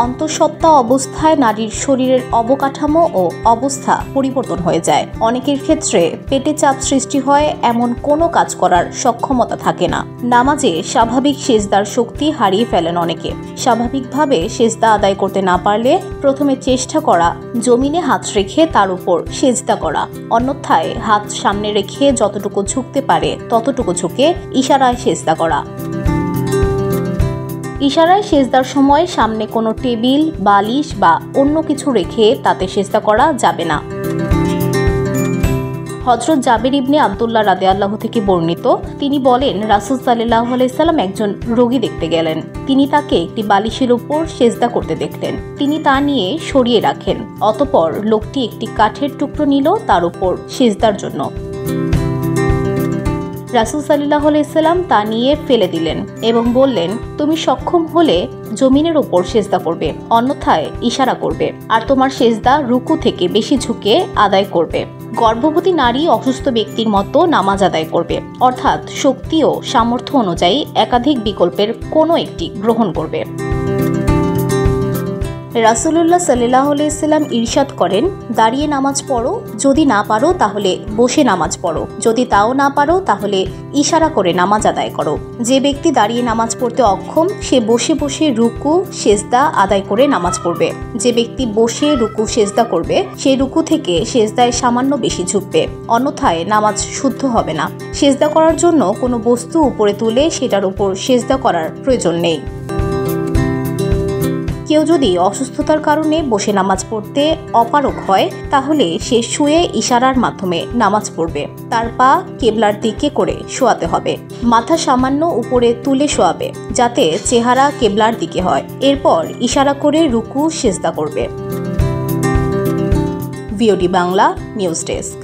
অন্তঃসত্ত্বা অবস্থায় নারীর শরীরের অবকাঠামো ও অবস্থা পরিবর্তন হয়ে যায়। অনেকের ক্ষেত্রে পেটে চাপ সৃষ্টি হয়, এমন কোনো কাজ করার সক্ষমতা থাকে না। নামাজে স্বাভাবিক সেজদার শক্তি হারিয়ে ফেলেন অনেকে। স্বাভাবিকভাবে সেজদা আদায় করতে না পারলে প্রথমে চেষ্টা করা জমিনে হাত রেখে তার উপর সেজদা করা, অন্যথায় হাত সামনে রেখে যতটুকু ঝুঁকতে পারে ততটুকু ঝুঁকে ইশারায় সেজদা করা। ইশারায় সেজদার সময় সামনে কোনো টেবিল, বালিশ বা অন্য কিছু রেখে তাতে সেজদা করা যাবে না। হযরত জাবের ইবনে আব্দুল্লাহ রাদিয়াল্লাহু থেকে বর্ণিত, তিনি বলেন, রাসূল সাল্লাল্লাহু আলাইহি সাল্লাম একজন রোগী দেখতে গেলেন। তিনি তাকে একটি বালিশের উপর সেজদা করতে দেখলেন। তিনি তা নিয়ে সরিয়ে রাখেন। অতঃপর লোকটি একটি কাঠের টুকরো নিল তার উপর সেজদার জন্য। রাসূল সাল্লাল্লাহু আলাইহি সাল্লাম তা নিয়ে ফেলে দিলেন এবং বললেন, তুমি সক্ষম হলে জমিনের উপর সেজদা করবে, অন্যথায় ইশারা করবে, আর তোমার সেজদা রুকু থেকে বেশি ঝুঁকে আদায় করবে। গর্ভবতী নারী অসুস্থ ব্যক্তির মতো নামাজ আদায় করবে, অর্থাৎ শক্তি ও সামর্থ্য অনুযায়ী একাধিক বিকল্পের কোনো একটি গ্রহণ করবে। রাসূলুল্লাহ সাল্লাল্লাহু আলাইহি সাল্লাম ইরশাদ করেন, দাঁড়িয়ে নামাজ পড়ো, যদি না পারো তাহলে বসে নামাজ পড়ো, যদি তাও না পারো তাহলে ইশারা করে নামাজ আদায় করো। যে ব্যক্তি দাঁড়িয়ে নামাজ পড়তে অক্ষম সে বসে বসে রুকু সেজদা আদায় করে নামাজ পড়বে। যে ব্যক্তি বসে রুকু সেজদা করবে সেই রুকু থেকে সেজদায় সামান্য বেশি ঝুঁকবে, অন্যথায় নামাজ শুদ্ধ হবে না। সেজদা করার জন্য কোনো বস্তু উপরে তুলে সেটার উপর সেজদা করার প্রয়োজন নেই। কেউ যদি অসুস্থতার কারণে বসে নামাজ পড়তে অপারগ হয় তাহলে সে শুয়ে ইশারার মাধ্যমে নামাজ পড়বে। তার পা কেবলার দিকে করে শোয়াতে হবে। মাথা সামান্য উপরে তুলে শোয়াবে যাতে চেহারা কেবলার দিকে হয়। এরপর ইশারা করে রুকু সেজদা করবে। VOD Bangla news desk.